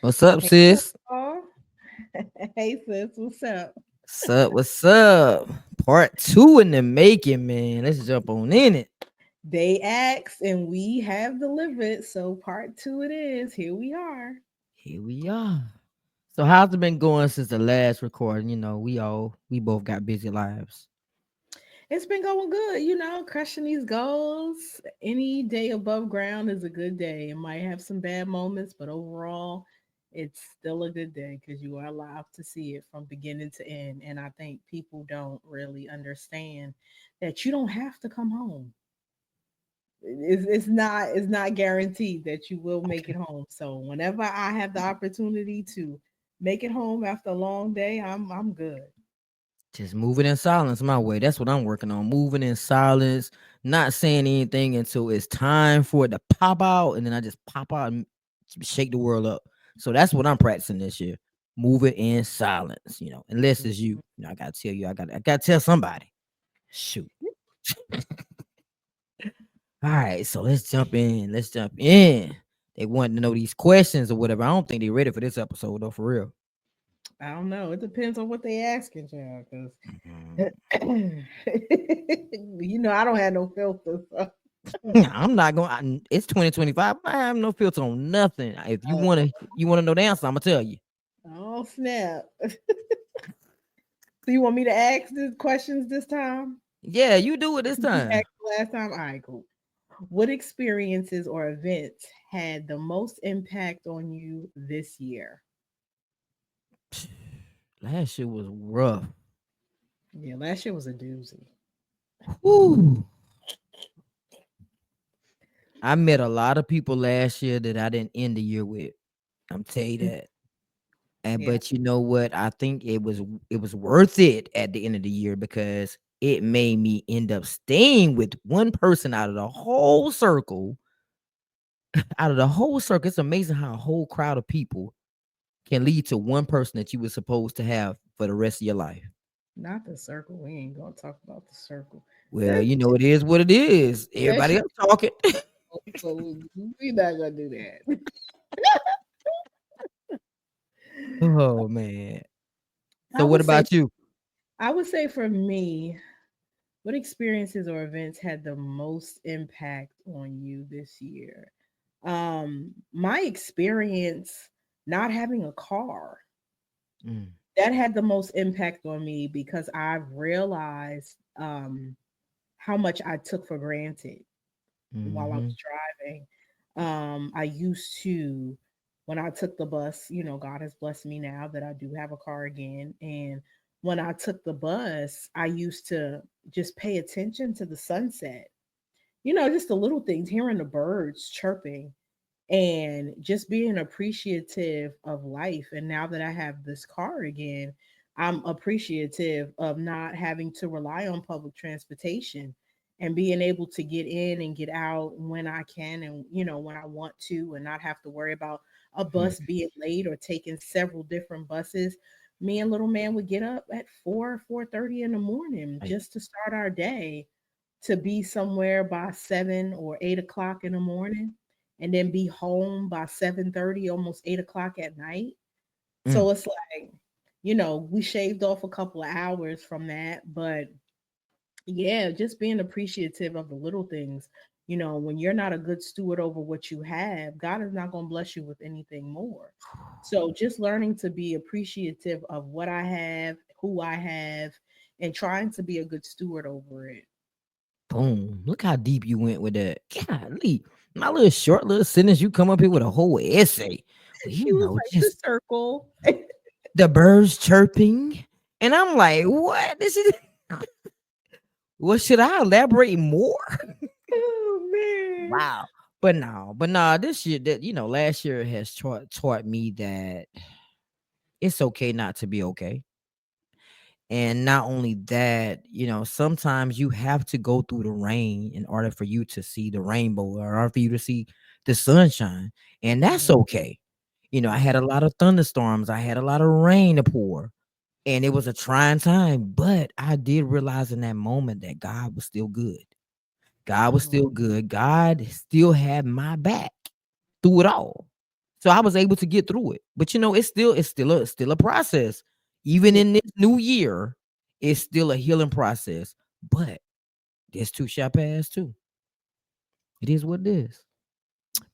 What's up, Hey, sis? Nicole. Hey, sis, what's up? What's up? What's up? Part two in the making, man. Let's jump on in it. They asked and we have delivered. So, part two it is. Here we are. Here we are. So how's it been going since the last recording? We both got busy lives. It's been going good, crushing these goals. Any day above ground is a good day. It might have some bad moments, but overall, it's still a good day because you are alive to see it from beginning to end. And I think people don't really understand that you don't have to come home. It's not guaranteed that you will make it home. So whenever I have the opportunity to make it home after a long day, I'm good. Just moving in silence my way. That's what I'm working on. Moving in silence, not saying anything until it's time for it to pop out, and then I just pop out and shake the world up. So that's what I'm practicing this year. Moving in silence, unless it's you. I gotta tell you, I gotta tell somebody. Shoot. All right, so let's jump in. Let's jump in. They want to know these questions or whatever. I don't think they're ready for this episode though, for real. I don't know. It depends on what they asking, child. Mhm. Because I don't have no filter. So. I'm not going. It's 2025. I have no filter on nothing. If you Oh, wanna know the answer, I'm gonna tell you. oh snap! So you want me to ask the questions this time? Yeah, you do it this You time. asked last time. All right, cool. What experiences or events had the most impact on you this year? Last year was rough. Yeah, last year was a doozy. Whew. I met a lot of people last year that I didn't end the year with. I'm tell you that. And Yeah, but you know what? I think it was worth it at the end of the year because it made me end up staying with one person out of the whole circle. Out of the whole circle, it's amazing how a whole crowd of people can lead to one person that you were supposed to have for the rest of your life. not the circle. We ain't gonna talk about the circle. Well, That it is what it is. that Everybody shit. else talking. So we not gonna do that. Oh man. I So what would say, about you? I would say for me, what experiences or events had the most impact on you this year? My experience not having a car Mm, that had the most impact on me because I've realized how much I took for granted while I mm-hmm. was driving. I used to, when I took the bus, God has blessed me now that I do have a car again. And when I took the bus, I used to just pay attention to the sunset, just the little things, hearing the birds chirping and just being appreciative of life. And now that I have this car again, I'm appreciative of not having to rely on public transportation and being able to get in and get out when I can and when I want to and not have to worry about a bus being late or taking several different buses. Me and little man would get up at 4:30 in the morning Right. just to start our day to be somewhere by 7 or 8 o'clock in the morning and then be home by 7:30, almost 8 o'clock at night. Mm. So it's like, we shaved off a couple of hours from that, but yeah, just being appreciative of the little things. When you're not a good steward over what you have, God is not going to bless you with anything more. So just learning to be appreciative of what I have, who I have, and trying to be a good steward over it. Boom. Look how deep you went with that. Golly. My little short little sentence, you come up here with a whole essay. Well, He was like the just circle. the birds chirping. And I'm like, what? This is what should I elaborate more? Oh man. Wow. But no, this year that last year has taught me that it's okay not to be okay. And not only that, sometimes you have to go through the rain in order for you to see the rainbow or in order for you to see the sunshine. And that's Mhm. okay. I had a lot of thunderstorms, I had a lot of rain to pour, and it was a trying time. But I did realize in that moment that God was still good. God was Mhm. still good. God still had my back through it all. So I was able to get through it. But it's still a process. Even Yeah, in this new year, it's still a healing process. But this too shall pass too. It is what it is.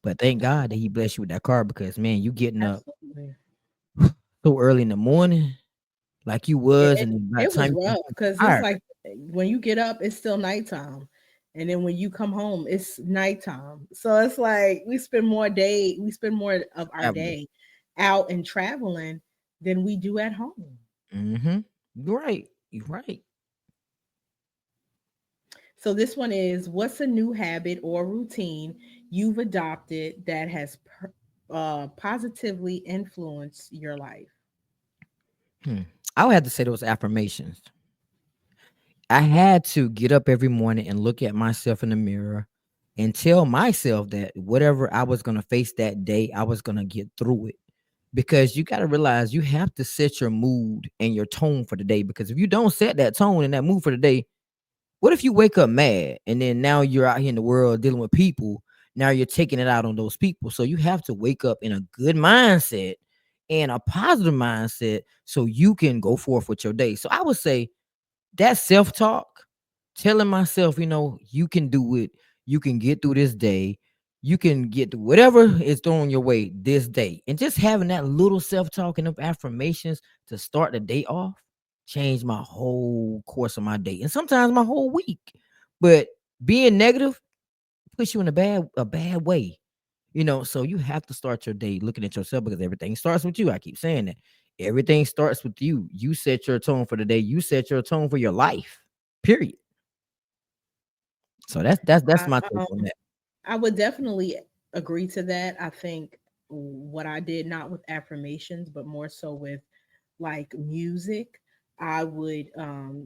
But thank God that he blessed you with that car because man, you getting up absolutely. so early in the morning like you Yeah, was, and then by the it was time you rough because it's tired. like when you get up, it's still nighttime. And then when you come home, it's nighttime. So it's like we spend more of our Traveling. day out and traveling than we do at home. Mm-hmm. You're right. You're right. So this one is, what's a new habit or routine you've adopted that has positively influenced your life? Hmm. I would have to say those affirmations. I had to get up every morning and look at myself in the mirror and tell myself that whatever I was going to face that day, I was going to get through it. Because you got to realize you have to set your mood and your tone for the day. Because if you don't set that tone and that mood for the day, what if you wake up mad and then now you're out here in the world dealing with people? Now you're taking it out on those people. So you have to wake up in a good mindset and a positive mindset so you can go forth with your day. So I would say that self-talk, telling myself, you can do it, you can get through this day, you can get to whatever is thrown your way this day. And just having that little self-talk and of affirmations to start the day off changed my whole course of my day and sometimes my whole week. But being negative puts you in a bad way. So you have to start your day looking at yourself because everything starts with you. I keep saying that. Everything starts with you. You set your tone for the day. You set your tone for your life. Period. So that's I, my take on that. I would definitely agree to that. I think what I did, not with affirmations, but more so with like music, I would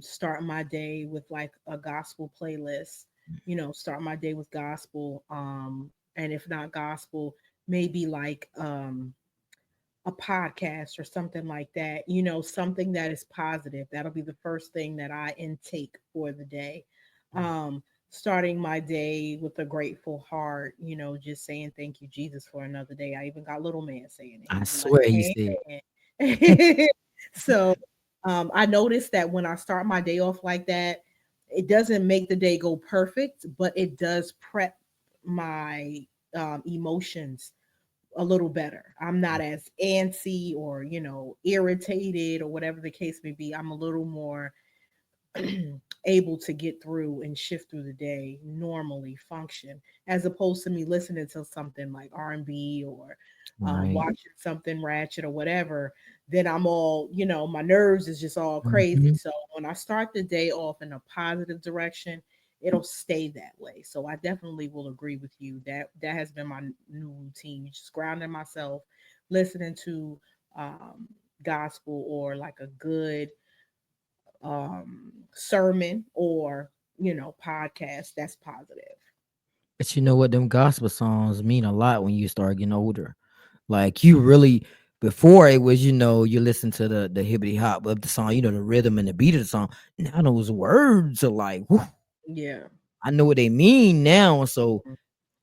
start my day with like a gospel playlist, start my day with gospel. And if not gospel, maybe like a podcast or something like that, something that is positive. That'll be the first thing that I intake for the day. Starting my day with a grateful heart, just saying thank you, Jesus, for another day. I even got little man saying it. I He'd be like, swear he said. Amen. So I noticed that when I start my day off like that, it doesn't make the day go perfect, but it does prep my emotions a little better. I'm not as antsy or, irritated or whatever the case may be. I'm a little more able to get through and shift through the day, normally function, as opposed to me listening to something like R&B or Right. watching something ratchet or whatever. Then I'm all, my nerves is just all crazy. Mhm. So when I start the day off in a positive direction, it'll stay that way. So I definitely will agree with you that that has been my new routine, just grounding myself, listening to um, gospel or like a good sermon or podcast that's positive. But you know what? Them gospel songs mean a lot when you start getting older. Like you really, before it was, you listen to the hibbity hop of the song, the rhythm and the beat of the song. Now those words are like, whew, Yeah. I know what they mean now. So Mhm.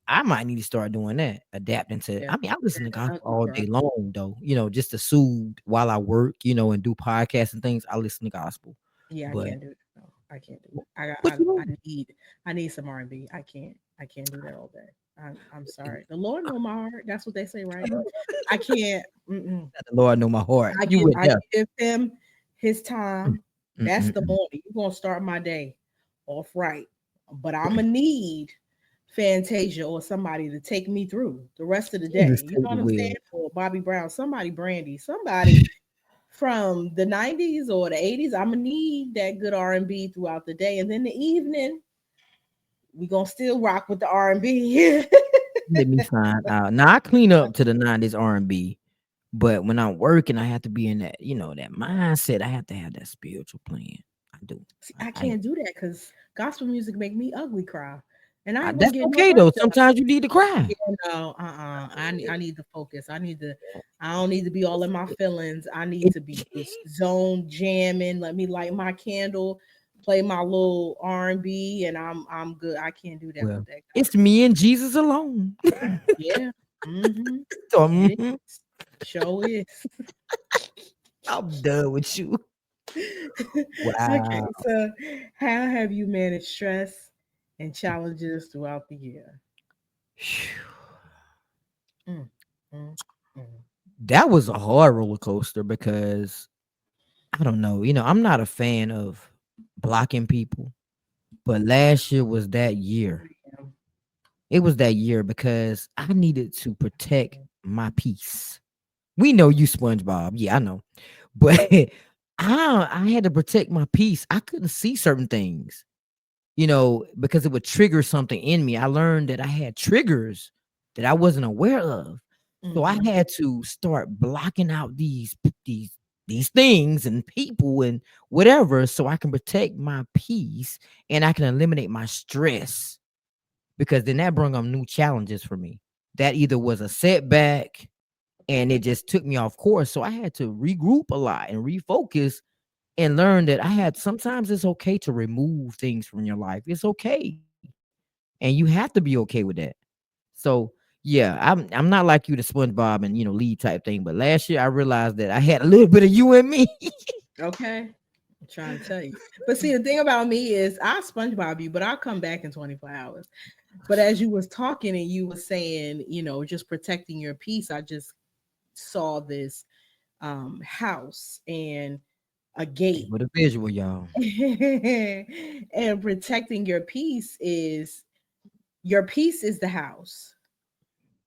I might need to start doing that, adapting to. Yeah. I mean, I listen to And gospel ugly all cry. day long, though. Just to soothe while I work, and do podcasts and things. I listen to gospel, Yeah, I but can't do it. No, I can't do it. I got- but I need some R&B. I can't do that all day. I'm sorry. The Lord know my heart. That's what they say, right? I can't. Mm-mm. the Lord know my heart. You went I there. give him his Mm, time. mm, That's mm, the mm. morning. You're gonna start my day off right. But I'ma need Fantasia or somebody to take me through the rest of the Jesus day. You take know the what I'm saying? wheel. Or Bobby Brown, somebody Brandy, somebody from the 90s or the 80s. I'ma need that good R&B throughout the day. And then the evening, we gonna still rock with the R&B. Let me find out. Now I clean up to the 90s R&B, but when I'm working, I have to be in that mindset. I have to have that spiritual plan. I do. See, I, I I, can't do that because gospel music make me ugly cry. And I ain't gonna that's get no okay work though. done. Sometimes you need to cry. Yeah, no, I need to focus. I don't need to be all in my feelings. I need It, to be just zone jamming. Let me light my candle, play my little R&B, and I'm good. I can't do that with well, that it's gospel me music. and Jesus alone. Yeah. Mm-hmm. So, It is. Show is. I'm done with you. Okay, Wow. so how have you managed stress and challenges throughout the year? Mm, mm, mm. That was a hard roller coaster because I don't know. I'm not a fan of blocking people, but last year was that year. Yeah. It was that year because I needed to protect my peace. We know you SpongeBob. Yeah, I know. But I had to protect my peace. I couldn't see certain things, because it would trigger something in me. I learned that I had triggers that I wasn't aware of. So I Mm-hmm. had to start blocking out these things and people and whatever so I can protect my peace and I can eliminate my stress because then that brought up new challenges for me. That either was a setback and it just took me off course. So I had to regroup a lot and refocus and learn that I had sometimes it's okay to remove things from your life. It's okay. And you have to be okay with that. So yeah, I'm not like you the SpongeBob and lead type thing. But last year I realized that I had a little bit of you in me. Okay. I'm trying to tell you. But see, the thing about me is I SpongeBob you, but I'll come back in 24 hours. But as you was talking and you was saying, just protecting your peace, I just saw this house and a gate. With a visual, y'all. And protecting your peace is the house.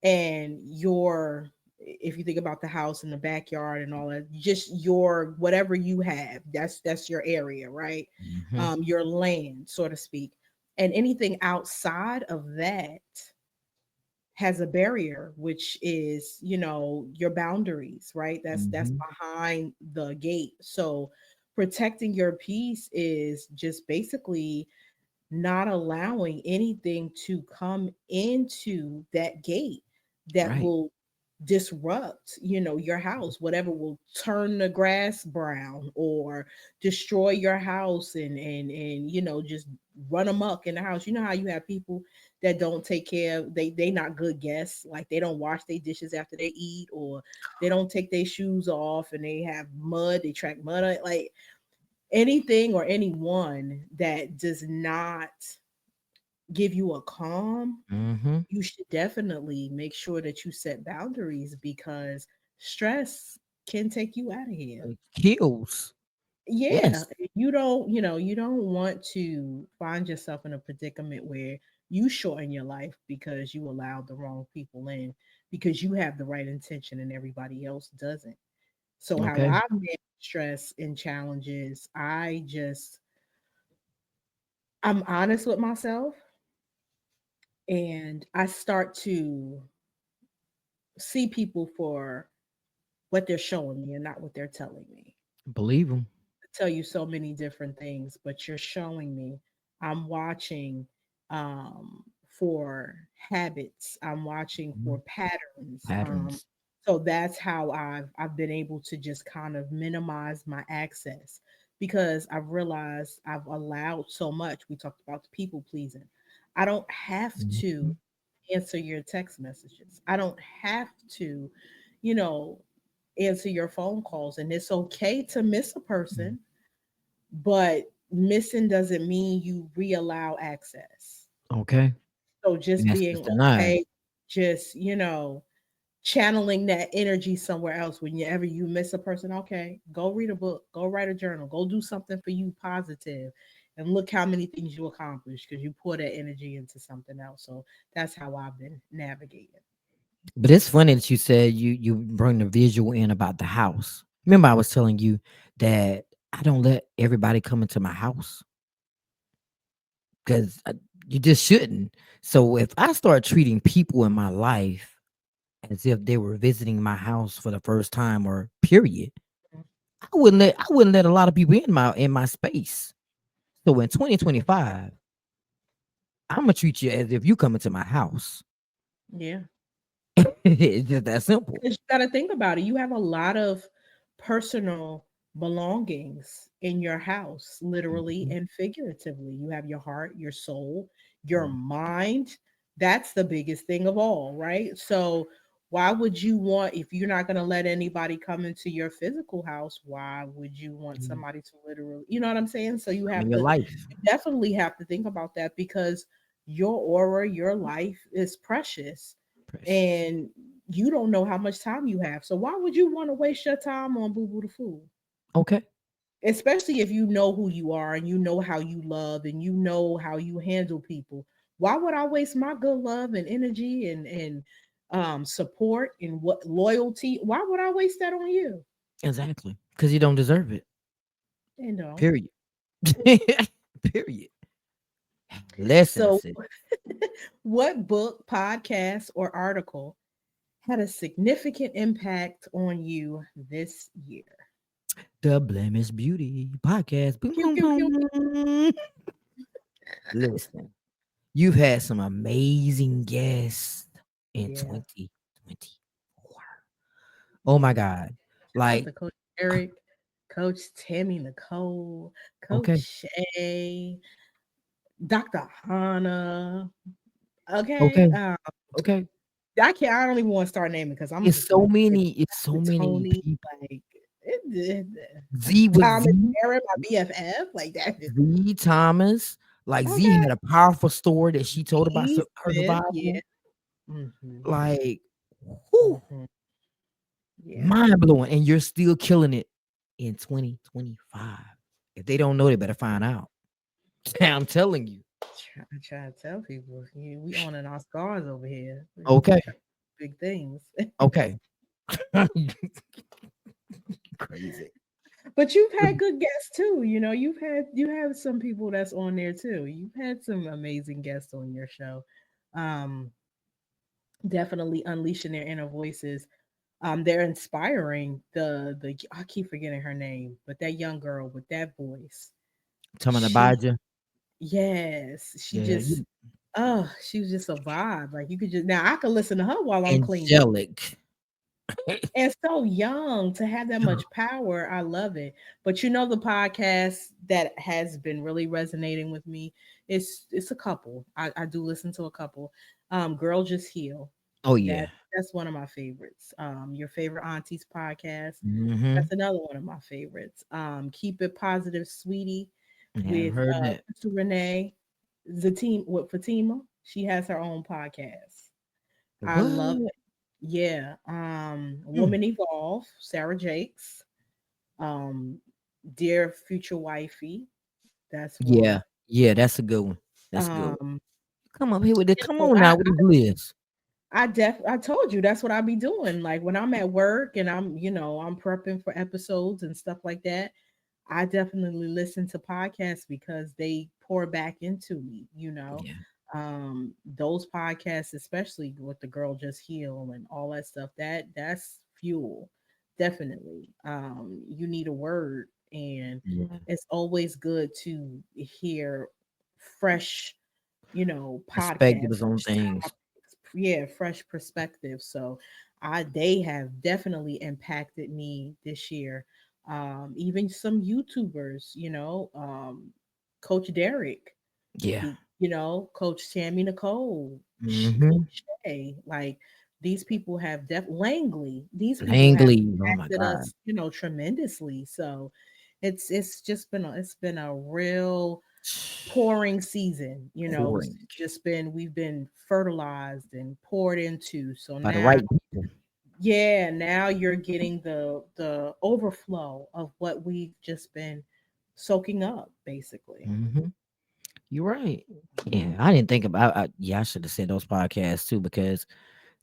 And your if you think about the house and the backyard and all that, just your whatever you have, that's your area, right? Hmm. Your land, so to speak. And anything outside of that has a barrier, which is your boundaries, right? That's Hmm. behind the gate. So protecting your peace is just basically not allowing anything to come into that gate that Right. will disrupt your house, whatever will turn the grass brown or destroy your house and just run amok in the house. You know how you have people that don't take care of, they not good guests, like they don't wash their dishes after they eat, or they don't take their shoes off and they have mud, they track mud like anything or anyone that does not give you a calm. Hmm. You should definitely make sure that you set boundaries because stress can take you out of here. It kills. Yeah, Yes. you don't want to find yourself in a predicament where you shorten your life because you allowed the wrong people in, because you have the right intention and everybody else doesn't. So how Okay. I manage stress and challenges, I'm honest with myself and I start to see people for what they're showing me and not what they're telling me. Believe them. I tell you so many different things, but you're showing me. I'm watching for habits. I'm watching for patterns. Patterns. So that's how I've been able to just kind of minimize my access because I've realized I've allowed so much. We talked about the people pleasing. I don't have to Mhm. answer your text messages. I don't have to, you know, answer your phone calls. And it's okay to miss a person, but missing doesn't mean you reallow access. Okay. So just Yes, being it's denied. okay, just, channeling that energy somewhere else whenever you miss a person. Okay, go read a book, go write a journal, go do something for you positive, and look how many things you accomplish because you pour that energy into something else. So that's how I've been navigating. But it's funny that you said you bring the visual in about the house. Remember, I was telling you that I don't let everybody come into my house because you just shouldn't. So if I start treating people in my life as if they were visiting my house for the first time or period, I wouldn't let a lot of people in my space. So in 2025, I'm gonna treat you as if you come into my house. Yeah. It's just that simple. Because you got to think about it. You have a lot of personal belongings in your house, literally Mhm. and figuratively. You have your heart, your soul, your mind. That's the biggest thing of all, right? So Why would you want, if you're not going to let anybody come into your physical house, why would you want Mm, somebody to literally, you know what I'm saying? So come in your life. you definitely have to think about that, because your aura, your life is precious, Precious. and you don't know how much time you have. So why would you want to waste your time on Boo Boo the Fool? Okay. Especially if you know who you are and you know how you love and you know how you handle people. Why would I waste my good love and energy and support and what loyalty? Why would I waste that on you? Exactly. Because you don't deserve it. You know. Period. Period. Lesson So, said what book, podcast, or article had a significant impact on you this year? the Blemish Beauty podcast. Boom, Pew boom, pew pew. boom. Listen, you've had some amazing guests in Yeah, 2024. Oh my yeah. God. Shout out Like, to Coach Eric, Coach Tammy Nicole, okay, Coach Shay, Dr. Hannah. Okay. okay, okay. I can't, I don't even want to start naming because I'm It's just gonna so forget many, it's so the many Tony, people. like it, Z with Thomas Z, Aaron, my BFF, like that. Z Thomas. Like Z Okay. had a powerful story that she told about E. her Smith, yeah. survival. Hmm. Like, whew, Hmm. Yeah. mind blowing. And you're still killing it in 2025. If they don't know, they better find out. I'm telling you. I try to tell people, we owning our scars over here. We Okay. try big things. Okay. Crazy. But you've had good guests too. You have some people that's on there too. You've had some amazing guests on your show. Um, Definitely unleashing their inner voices. They're inspiring. The I keep forgetting her name, but that young girl with that voice. Talking about She Abijah. Yes, she Yeah, just you she was just a vibe. Like you could just now I could listen to her while I'm cleaning. angelic. And so young to have that much power. I love it. But the podcast that has been really resonating with me, it's a couple. I do listen to a couple. Girl Just Heal. Oh That yeah. that's one of my favorites. Your favorite aunties podcast. Mm-hmm. That's another one of my favorites. Keep It Positive, Sweetie, Yeah, I've with heard that. Sister Renee, the team with Fatima. She has her own podcast. I love What? it. Yeah. Mm. Woman Evolve, Sarah Jakes, um, Dear Future Wifey. That's Yeah, one. yeah, that's a good one. That's a good one. Um, Come up here with it. Come so on now with this list. I told you that's what I be doing. Like when I'm at work and I'm prepping for episodes and stuff like that. I definitely listen to podcasts because they pour back into me. Yeah, Those podcasts, especially with the Girl Just Heal and all that stuff, that's fuel. Definitely. You need a word, and yeah. it's always good to hear fresh, Perspectives podcasts, on fresh things. topics, yeah, fresh perspective. So they have definitely impacted me this year. Even some YouTubers, Coach Derek, Yeah. Coach Tammy Nicole, Mm-hmm. Coach Shay, like these people have Langley, these people have Langley. Oh my impacted God. us, tremendously. So it's just been a real pouring season. It's Pouring just been we've been fertilized and poured into. So by the now, right people. yeah, now you're getting the overflow of what we've just been soaking up, basically. Mm-hmm. You're right. Yeah, I didn't think about. Yeah, I should have said those podcasts too because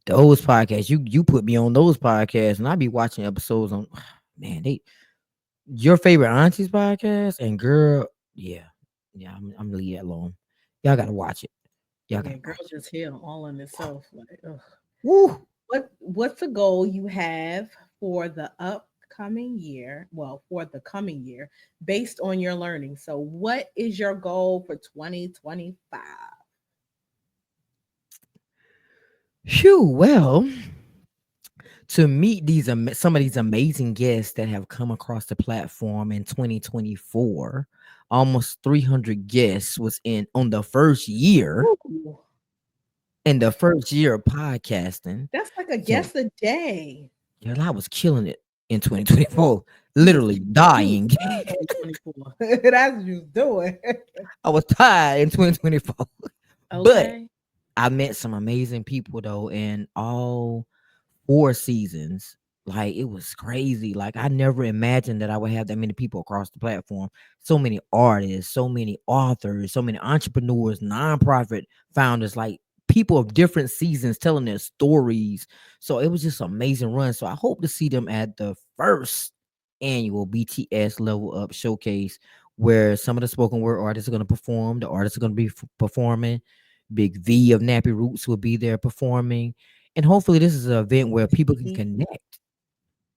those podcasts, you put me on those podcasts, and I be watching episodes on. Man, they your favorite aunties podcast and girl, yeah, yeah. I'm gonna leave that alone. Y'all gotta watch it. Y'all Yeah, gotta girl watch just heal all in itself. Like, ugh. it. Woo! What's the goal you have for the upcoming year? Well, for the coming year, based on your learning. So, what is your goal for 2025? Phew. Well, to meet some of these amazing guests that have come across the platform in 2024, almost 300 guests was in on the first year. Ooh, in the first year of podcasting. That's like a So, guess a day. girl, I was killing it in 2024, You was literally dying. 2024. That's what you was doing. I was tired in 2024, but Okay. I met some amazing people though, and all 4 seasons. Like it was crazy. Like I never imagined that I would have that many people across the platform. So many artists, so many authors, so many entrepreneurs, nonprofit founders, like people of different seasons telling their stories. So it was just an amazing run. So I hope to see them at the first annual BTS Level Up Showcase, where some of the spoken word artists are going to perform. The artists are going to be performing. Big V of Nappy Roots will be there performing, and hopefully this is an event where people can connect.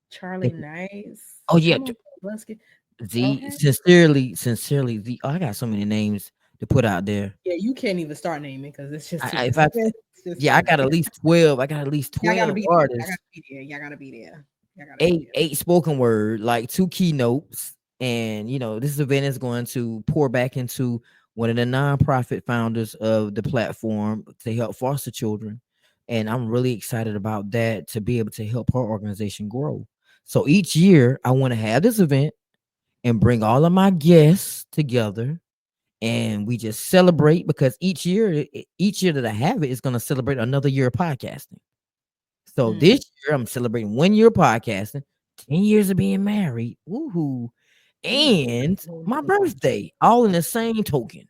Charlie And- Nice. Oh yeah, Come on, let's get Z okay. sincerely Z. Oh, I got so many names to put out there. Yeah, you can't even start naming because it's just too If many. I It's just yeah, too I many. got at least 12. I got at least Y'all gotta 12 be there. Y'all artists, gotta be there. Y'all gotta be there. Y'all gotta be eight there. eight spoken word, like 2 keynotes, and this event is going to pour back into one of the nonprofit founders of the platform to help foster children, and I'm really excited about that to be able to help her organization grow. So each year, I want to have this event and bring all of my guests together, and we just celebrate because each year that I have it is going to celebrate another year of podcasting. So Mm. this year I'm celebrating 1 year of podcasting, 10 years of being married, woohoo, Ooh, and my congratulations. birthday, all in the same token.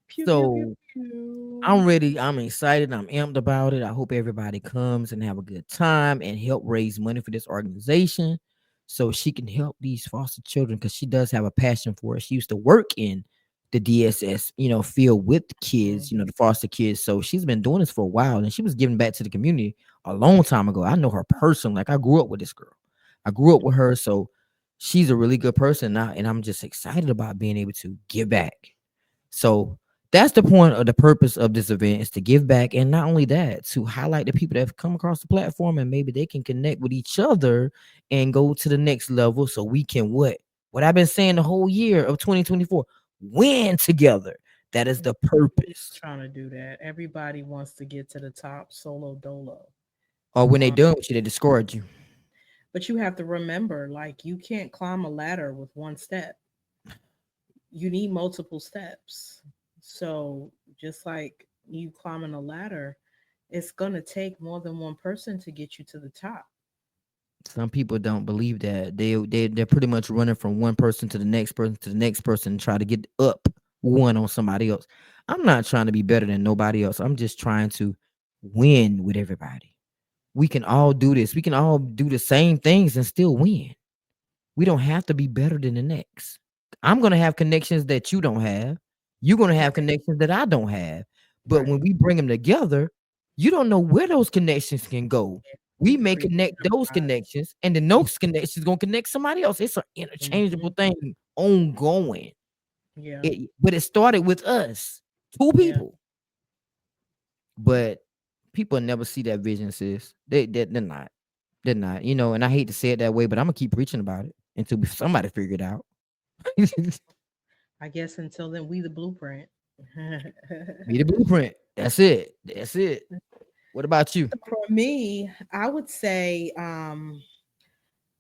Pew pew pew So pew. I'm ready. I'm excited. I'm amped about it. I hope everybody comes and have a good time and help raise money for this organization so she can help these foster children because she does have a passion for it. She used to work in the DSS, field with kids, Mhm. the foster kids. So she's been doing this for a while and she was giving back to the community a long time ago. I know her personally. Like I grew up with this girl. I grew up with her. So she's a really good person now. And I'm just excited about being able to give back. So that's the point of the purpose of this event is to give back, and not only that, to highlight the people that have come across the platform, and maybe they can connect with each other and go to the next level. So we can what I've been saying the whole year of 2024, win together. That is the Nobody's purpose. trying to do that. Everybody wants to get to the top solo dolo. Or when they Um, done with you, they discourage you. but you have to remember, like, you can't climb a ladder with one step. You need multiple steps. So just like you climbing a ladder, it's gonna take more than one person to get you to the top. Some people don't believe that. They're pretty much running from one person to the next person to the next person and try to get up one on somebody else. I'm not trying to be better than nobody else. I'm just trying to win with everybody. We can all do this. We can all do the same things and still win. We don't have to be better than the next. I'm going to have connections that you don't have. You're going to have Right. connections that I don't have. But when Right. we bring them together, you don't know where those connections can go. Yeah. We You may create connect those enterprise. connections, and then those connections going to connect somebody else. It's an interchangeable Mhm. thing ongoing. Yeah. But it started with us, two Yeah. people. But people never see that vision, sis. They're not. They're not. And I hate to say it that way, but I'm gonna keep preaching about it until somebody figure it out. I guess until then, we the blueprint. Be the blueprint. That's it. That's it. What about you? For me, I would say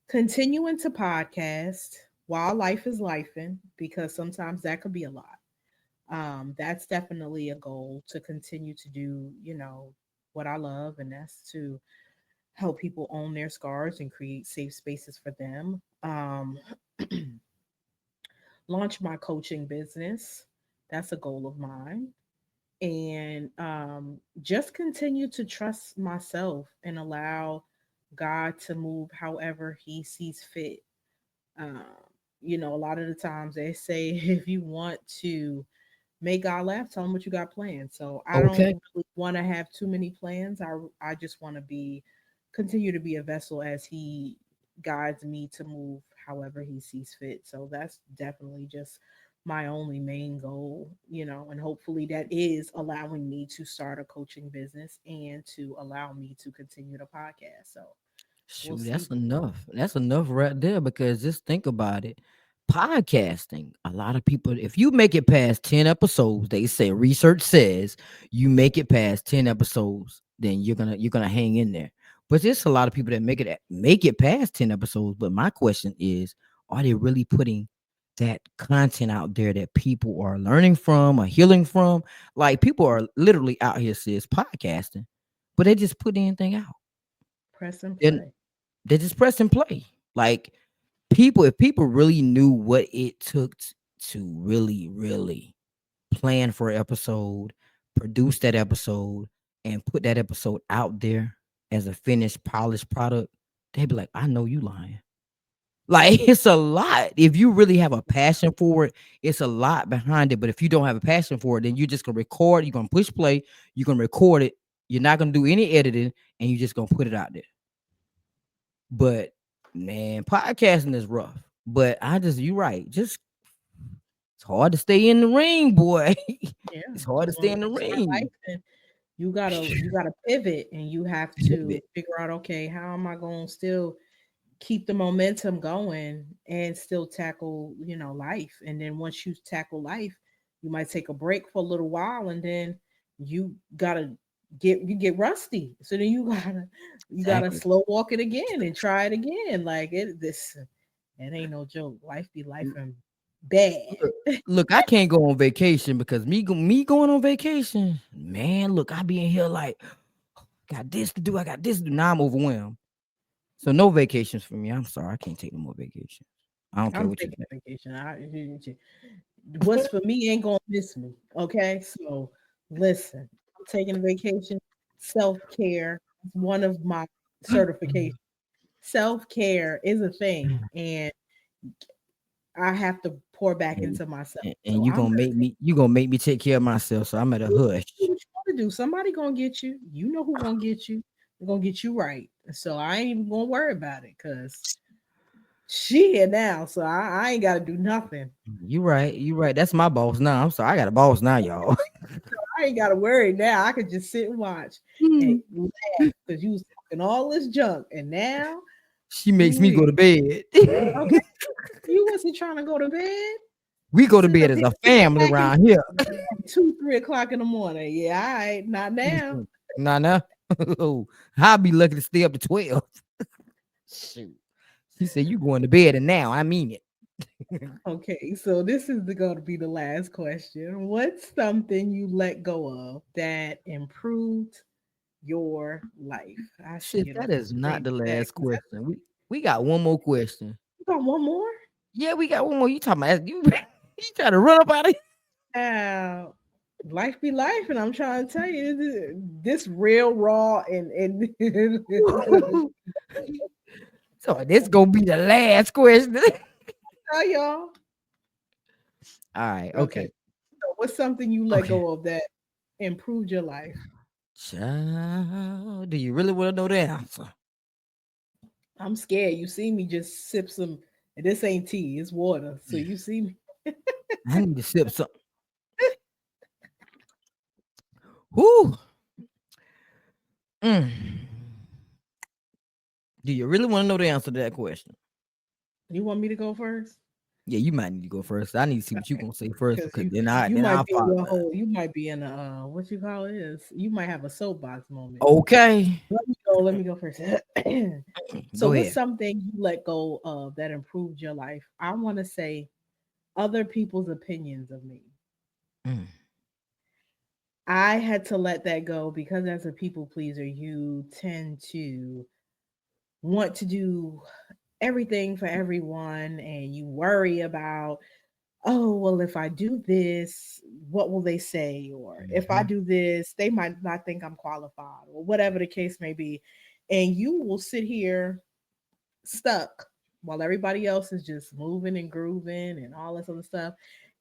continuing to podcast while life is lifing, because sometimes that could be a lot. That's definitely a goal to continue to do, what I love, and that's to help people own their scars and create safe spaces for them. Launch my coaching business. That's a goal of mine. And just continue to trust myself and allow God to move however He sees fit. Um, a lot of the times they say if you want to make God laugh, tell Him what you got planned. So I don't Okay. really want to have too many plans. I just want to continue to be a vessel as He guides me to move however He sees fit. So that's definitely just my only main goal, and hopefully that is allowing me to start a coaching business and to allow me to continue the podcast. So we'll Shoot, see. that's enough. That's enough right there because just think about it. podcasting, a lot of people, if you make it past 10 episodes, they say research says you make it past 10 episodes, then you're gonna hang in there. But there's a lot of people that make it past 10 episodes. But my question is, are they really putting that content out there that people are learning from or healing from? Like people are literally out here says podcasting, but they just put anything out. Press and Then play. they just press and play. Like people, if people really knew what it took to really plan for an episode, produce that episode, and put that episode out there as a finished polished product, they'd be like, I know you lying. Like it's a lot. If you really have a passion for it, it's a lot behind it. But if you don't have a passion for it, then you're just gonna record, you're gonna push play, you're gonna record it, you're not gonna do any editing, and you're just gonna put it out there. But man, podcasting is rough. But you right. Just it's hard to stay in the ring, boy. Yeah, It's hard to you're stay gonna in the start ring. life and you gotta pivot and you have to Pivot. figure out, okay, how am I gonna still keep the momentum going and still tackle, life. And then once you tackle life, you might take a break for a little while and then you gotta you get rusty. So then you gotta Exactly. slow walk it again and try it again. Like it ain't no joke. Life be life and bad. Look, look, I can't go on vacation because me going on vacation, man. Look, I be in here like got this to do. I got this to do. Now I'm overwhelmed. So no vacations for me. I'm sorry, I can't take no more vacations. I don't care I'm what you taking say. a vacation. What's for me ain't gonna miss me. Okay, so listen, I'm taking a vacation. Self care is one of my certifications. Self care is a thing, and I have to pour back And, into myself. and So you I'm gonna gonna make me take care of myself. So I'm at a do hush. what you want to do. Somebody gonna get you. You know who gonna get you. They're gonna get you right. So I ain't even gonna worry about it because she here now. So I ain't gotta do nothing. You right. You right. That's my boss now. I'm sorry. I got a boss now, y'all. I ain't gotta worry now. I could just sit and watch and laugh because you was talking all this junk, and now She makes me go to we bed. okay. You wasn't trying to go to bed. We You go to sitting bed up as there a family smacking around here. 2, 3 o'clock in the morning. Yeah, all right, not now. Nah, nah. I'll be lucky to stay up to 12. Shoot. She said, you going to bed and now I mean it. Okay, so this is going to be the last question. What's something you let go of that improved your life? I should Sis, get a that is not screen the for that last 'cause question. We got one more question. you got one more. Yeah, we got one more. You talking about you you trying to run up out of Now, life be life, and I'm trying to tell you this real raw and here? So this gonna be the last question. tell y'all. All right, Okay, okay. so what's something you let Okay. go of that improved your life? Child, do you really want to know the answer? I'm scared. You see me just sip some, and this ain't tea, it's water. So you see me. I need to sip some. Whoo. Mm. Do you really want to know the answer to that question? You want me to go first? Yeah, you might need to go first. I need to see what you Okay, gonna say first because because you then you might I'll be in follow. your whole. You might be in a what you call it is. You might have a soapbox moment. Okay, Let me go. Let me go first. So, go what's ahead. something you let go of that improved your life? I want to say other people's opinions of me. Mm, I had to let that go because as a people pleaser, you tend to want to do everything for everyone and you worry about, oh, well, if I do this, what will they say? Or if I mhm, do this, they might not think I'm qualified, or whatever the case may be. And you will sit here stuck while everybody else is just moving and grooving and all this other stuff.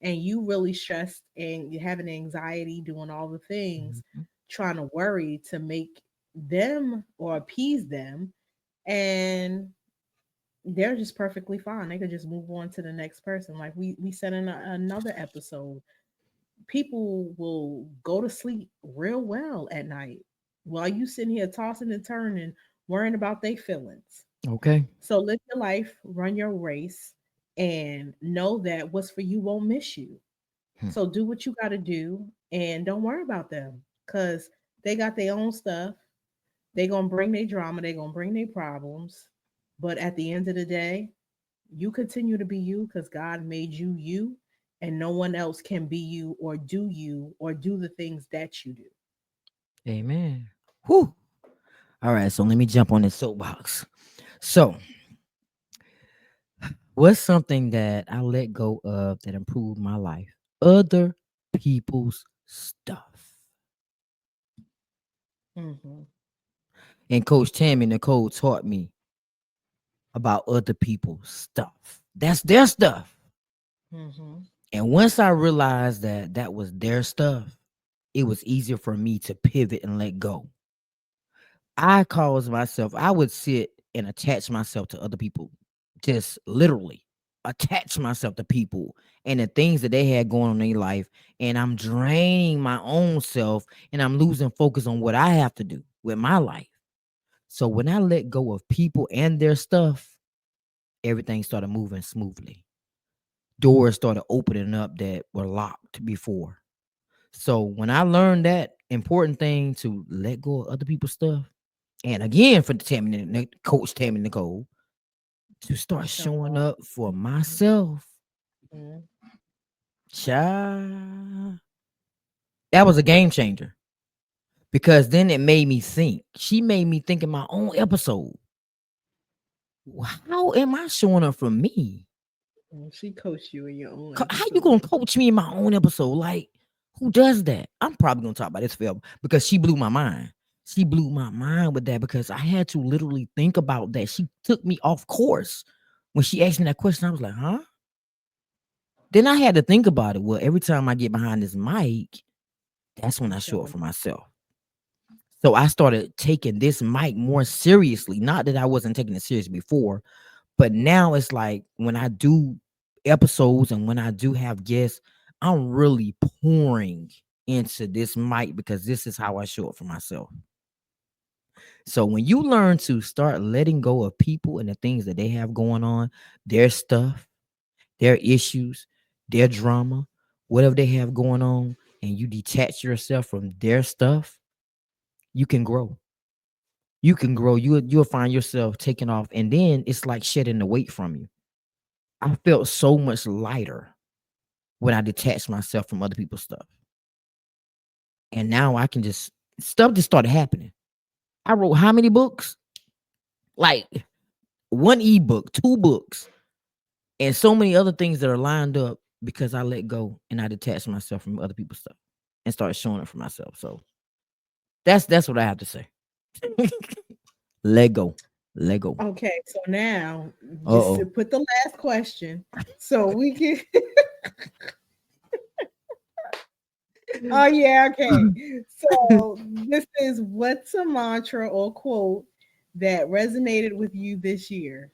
And you really stressed and you having anxiety doing all the things, mhm, trying to worry to make them or appease them. And they're just perfectly fine. They could just move on to the next person. Like we said in another episode, people will go to sleep real well at night while you sitting here tossing and turning, worrying about their feelings. okay. So live your life, run your race, and know that what's for you won't miss you. Hmm. So do what you got to do and don't worry about them because they got their own stuff. They gonna bring their drama. They gonna bring their problems. But at the end of the day, you continue to be you because God made you you, and no one else can be you or do the things that you do. Amen. Whew. All right, so let me jump on this soapbox. So, what's something that I let go of that improved my life? Other people's stuff. Mm-hmm. And Coach Tammy Nicole taught me about other people's stuff. That's their stuff. Mm-hmm. And once I realized that that was their stuff, it was easier for me to pivot and let go. I would sit and attach myself to other people, just literally attach myself to people and the things that they had going on in their life. And I'm draining my own self and I'm losing focus on what I have to do with my life. So when I let go of people and their stuff, everything started moving smoothly. Doors started opening up that were locked before. So when I learned that important thing to let go of other people's stuff, and again for the Coach Tammy Nicole, to start Show showing up. up for myself, Mhm. child, that was a game changer because then it made me think. She made me think in my own episode. How am I showing up for me? She coached you in your own How you gonna episode. coach me in my own episode? Like, who does that? I'm probably gonna talk about this film because she blew my mind. She blew my mind with that because I had to literally think about that. She took me off course when she asked me that question. I was like, huh? Then I had to think about it. Well, every time I get behind this mic, that's when You I show up showing for myself. So I started taking this mic more seriously. Not that I wasn't taking it serious before, but now it's like when I do episodes and when I do have guests, I'm really pouring into this mic because this is how I show up for myself. So when you learn to start letting go of people and the things that they have going on, their stuff, their issues, their drama, whatever they have going on, and you detach yourself from their stuff, you can grow. You can grow. You'll find yourself taking off, and then it's like shedding the weight from you. I felt so much lighter when I detached myself from other people's stuff. And now I can just stuff just started happening. I wrote how many books? Like one ebook, two books, and so many other things that are lined up because I let go and I detached myself from other people's stuff and started showing up for myself. So that's what I have to say. Let go. Let go. Okay, so now just to Uh-oh. put the last question so we can oh yeah, okay. So this is what's a mantra or quote that resonated with you this year?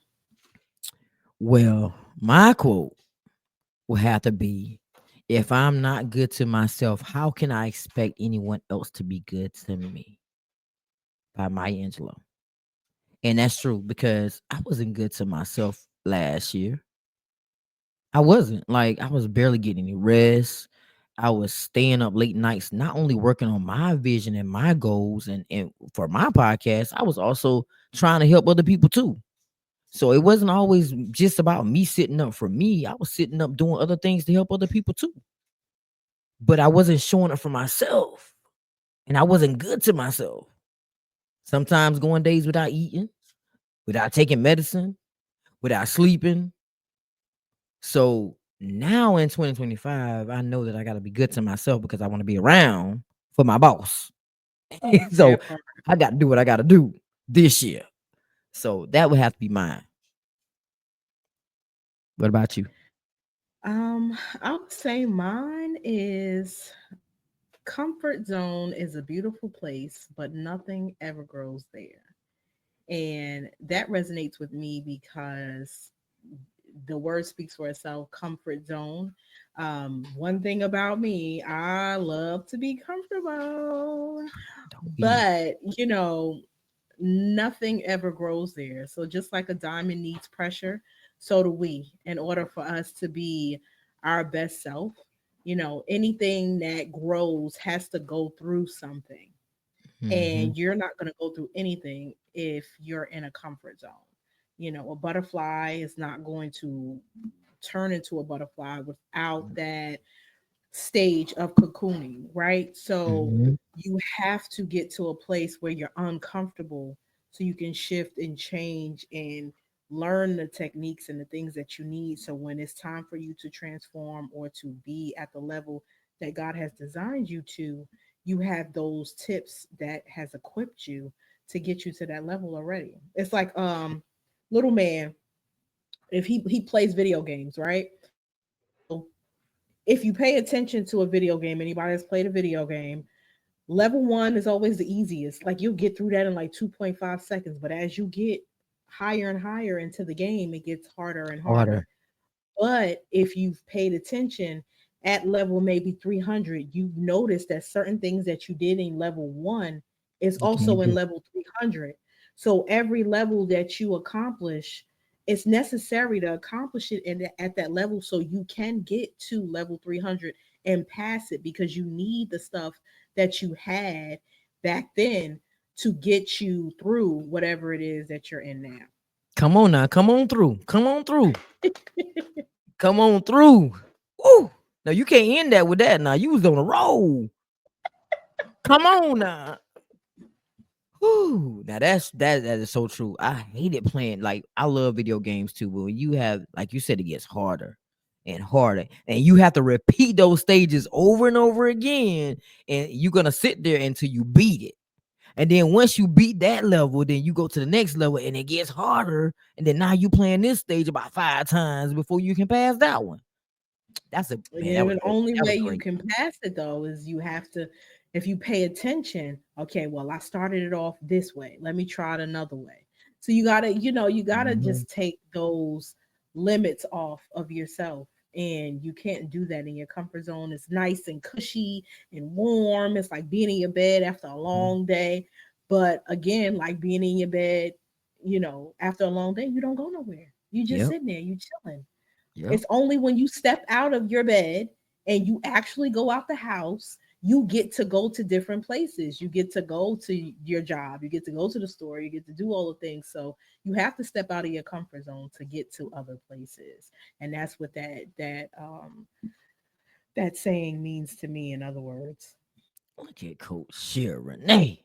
Well, my quote will have to be, if I'm not good to myself, how can I expect anyone else to be good to me? By Maya Angelou. And that's true because I wasn't good to myself last year. I wasn't. Like, I was barely getting any rest. I was staying up late nights, not only working on my vision and my goals and for my podcast, I was also trying to help other people too. So it wasn't always just about me sitting up for me. I was sitting up doing other things to help other people too. But I wasn't showing up for myself. And I wasn't good to myself. Sometimes going days without eating, without taking medicine, without sleeping. So now in 2025, I know that I got to be good to myself because I want to be around for my boss. So That part. I got to do what I got to do this year. So that would have to be mine. What about you? I would say mine is comfort zone is a beautiful place, but nothing ever grows there. And that resonates with me because the word speaks for itself, comfort zone. One thing about me, I love to be comfortable, Don't we? but nothing ever grows there. So just like a diamond needs pressure, so do we. In order for us to be our best self, anything that grows has to go through something. Mm-hmm. And you're not going to go through anything if you're in a comfort zone. A butterfly is not going to turn into a butterfly without that stage of cocooning, right? So Mm-hmm. you have to get to a place where you're uncomfortable so you can shift and change and learn the techniques and the things that you need. So when it's time for you to transform or to be at the level that God has designed you to, you have those tips that has equipped you to get you to that level already. It's like little man, if he plays video games, right? So if you pay attention to a video game, anybody that's played a video game, level one is always the easiest. Like you'll get through that in like 2.5 seconds. But as you get higher and higher into the game, it gets harder and harder. Harder. But if you've paid attention at level maybe 300, you notice that certain things that you did in level one is You also can't in do. level 300. So every level that you accomplish, it's necessary to accomplish it at that level so you can get to level 300 and pass it because you need the stuff that you had back then to get you through whatever it is that you're in now. Come on now. Come on through. Come on through. Come on through. Woo. Now you can't end that with that. Now you was on a roll. Come on now. Whew. Now that is so true. I hated playing. Like I love video games too, but when you have, like you said, it gets harder and harder, and you have to repeat those stages over and over again, and you're gonna sit there until you beat it. And then once you beat that level, then you go to the next level, and it gets harder. And then now you playing this stage about 5 times before you can pass that one. That's a man. That Yeah, was the great. only That was way you great. can pass it though is you have to, if you pay attention, okay, well, I started it off this way. Let me try it another way. So you gotta Mhm. just take those limits off of yourself. And you can't do that in your comfort zone. It's nice and cushy and warm. It's like being in your bed after a Mhm. long day. But again, like being in your bed, after a long day, you don't go nowhere. You just Yep. sitting there, you chilling. Yep. It's only when you step out of your bed and you actually go out the house, you get to go to different places. You get to go to your job, you get to go to the store, you get to do all the things. So you have to step out of your comfort zone to get to other places. And that's what that saying means to me, in other words. Look at Coach Shera Renee.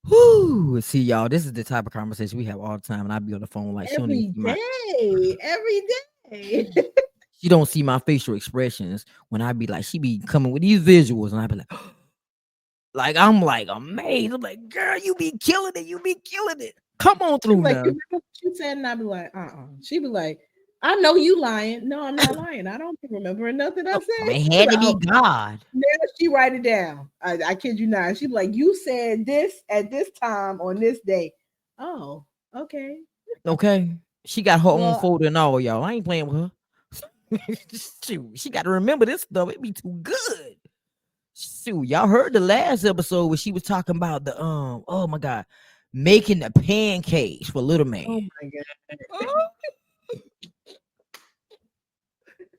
Whoo! See, y'all, this is the type of conversation we have all the time, and I be on the phone like she don't even Every see my day, every day. she don't see my facial expressions when I be like, she be coming with these visuals, and I be like I'm like amazed. I'm like, girl, you be killing it. You be killing it. Come on She's through like, now. "You remember what you said?" And I'd be like, She'd be like, "I know you lying." No, I'm not lying. I don't remember nothing I No, said. it She'd be had to like, be "Oh, God. now she write it down." I kid you not. She'd be like, "You said this at this time on this day." Oh, okay. Okay. She got her own Well, folder and all, y'all. I ain't playing with her. Shoot, she got to remember this stuff. It be too good. Shoot, y'all heard the last episode where she was talking about the oh my god, making the pancakes for little man. oh my god. Oh,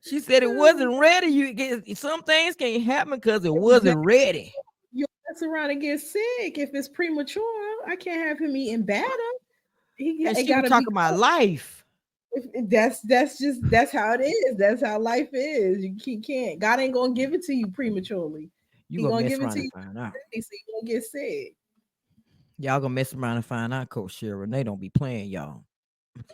she said it wasn't ready. You get some things can't happen because it wasn't Exactly. ready. You mess around and get sick if it's premature. I can't have him eating batter. And It she was gotta be talking about life. that's how it is. That's how life is. You can't. God ain't gonna give it to you prematurely. You He gonna gonna mess give it around to and you find out. today, so you gonna get sick. Y'all gonna mess around and find out, Coach Shera. They don't be playing y'all.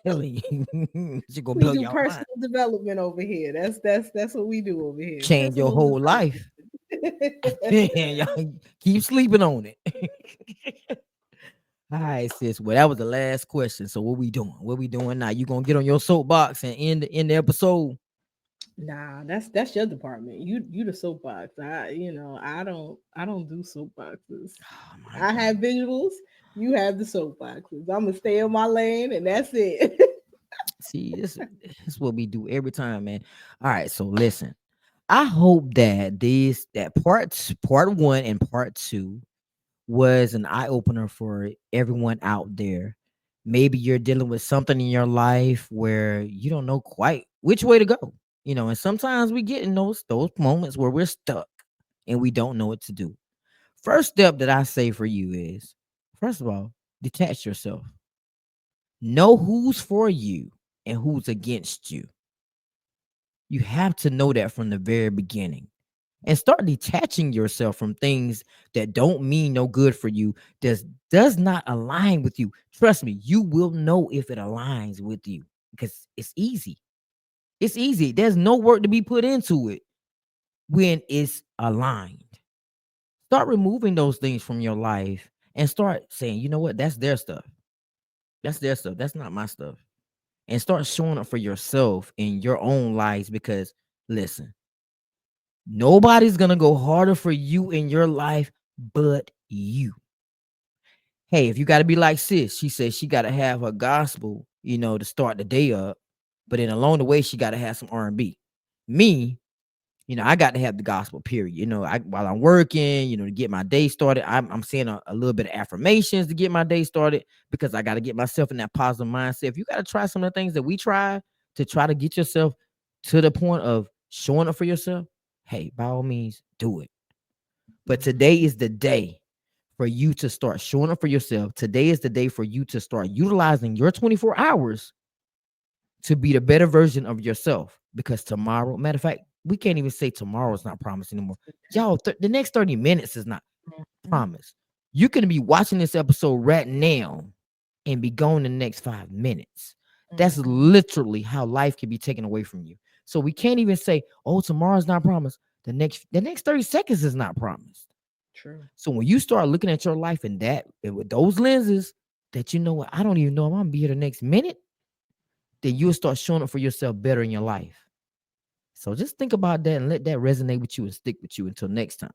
Telling you, she gonna We blow do y'all mind. personal development over here. That's what we do over here. Change your Personal whole life. development. Y'all keep sleeping on it. All right, sis. Well, that was the last question. So what we doing? What we doing now? You gonna get on your soapbox and end the episode? Nah, that's your department. You the soapbox. I don't do soapboxes. Oh my I God. have visuals. You have the soapboxes. I'm gonna stay in my lane, and that's it. See, this is what we do every time, man. All right, so listen. I hope that that part one and part two was an eye opener for everyone out there Maybe you're dealing with something in your life where you don't know quite which way to go. And sometimes we get in those moments where we're stuck and we don't know what to do. First step that I say for you is, first of all, detach yourself. Know who's for you and who's against you. You have to know that from the very beginning, and start detaching yourself from things that don't mean no good for you, does not align with you. Trust me, you will know if it aligns with you, because it's easy. It's easy. There's no work to be put into it when it's aligned. Start removing those things from your life and start saying, you know what, that's their stuff. That's their stuff. That's not my stuff. And start showing up for yourself in your own lives, because listen, nobody's gonna go harder for you in your life but you. Hey, if you gotta be like sis, she says she gotta have her gospel, to start the day up, but then along the way she gotta have some R&B. Me, I got to have the gospel, period. While I'm working, to get my day started, I'm saying a little bit of affirmations to get my day started, because I got to get myself in that positive mindset. If you got to try some of the things that we try to get yourself to the point of showing up for yourself, hey, by all means, do it. But Mhm. today is the day for you to start showing up for yourself. Today is the day for you to start utilizing your 24 hours to be the better version of yourself. Because tomorrow, matter of fact, we can't even say tomorrow is not promised anymore. Y'all, the next 30 minutes is not Mhm. promised. You can be watching this episode right now and be gone the next 5 minutes. That's Mhm. literally how life can be taken away from you. So we can't even say, oh, tomorrow's not promised. The next 30 seconds is not promised. True. So when you start looking at your life in that and with those lenses, that you know what, I don't even know if I'm gonna be here the next minute, then you'll start showing up for yourself better in your life. So just think about that and let that resonate with you and stick with you until next time.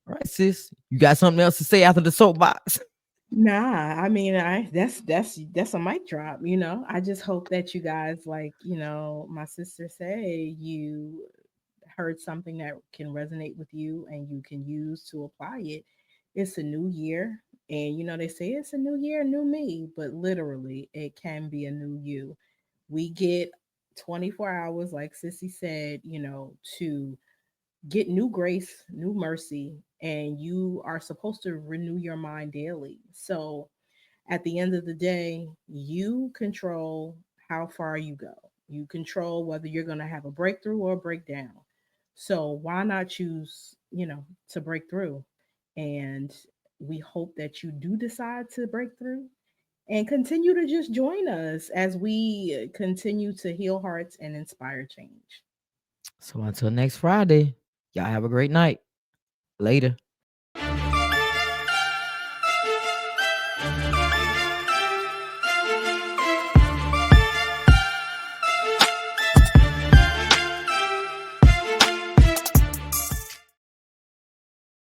All right, sis. You got something else to say after the soapbox? Nah, I mean, that's a mic drop, you know. I just hope that you guys, like, my sister say, you heard something that can resonate with you and you can use to apply it. It's a new year, and they say it's a new year, new me, but literally it can be a new you. We get 24 hours, like Sissy said, to get new grace, new mercy, and you are supposed to renew your mind daily. So at the end of the day, you control how far you go. You control whether you're going to have a breakthrough or a breakdown. So why not choose, to break through? And we hope that you do decide to break through and continue to just join us as we continue to heal hearts and inspire change. So until next Friday, y'all have a great night. Later.